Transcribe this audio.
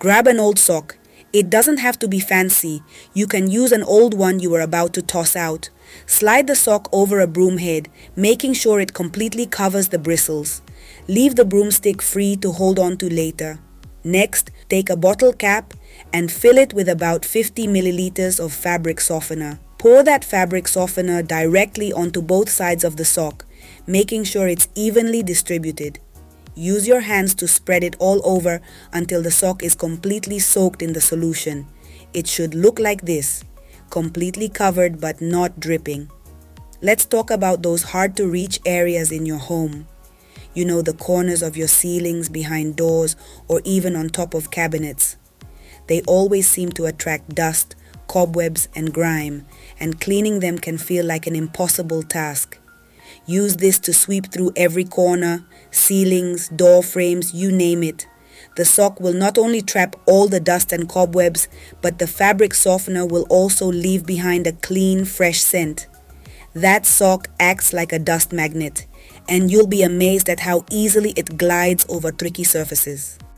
Grab an old sock. It doesn't have to be fancy. You can use an old one you are about to toss out. Slide the sock over a broom head, making sure it completely covers the bristles. Leave the broomstick free to hold on to later. Next, take a bottle cap and fill it with about 50 milliliters of fabric softener. Pour that fabric softener directly onto both sides of the sock, making sure it's evenly distributed. Use your hands to spread it all over until the sock is completely soaked in the solution. It should look like this, completely covered but not dripping. Let's talk about those hard-to-reach areas in your home. You know, the corners of your ceilings, behind doors, or even on top of cabinets. They always seem to attract dust, cobwebs, and grime, and cleaning them can feel like an impossible task. Use this to sweep through every corner, ceilings, door frames, you name it. The sock will not only trap all the dust and cobwebs, but the fabric softener will also leave behind a clean, fresh scent. That sock acts like a dust magnet, and you'll be amazed at how easily it glides over tricky surfaces.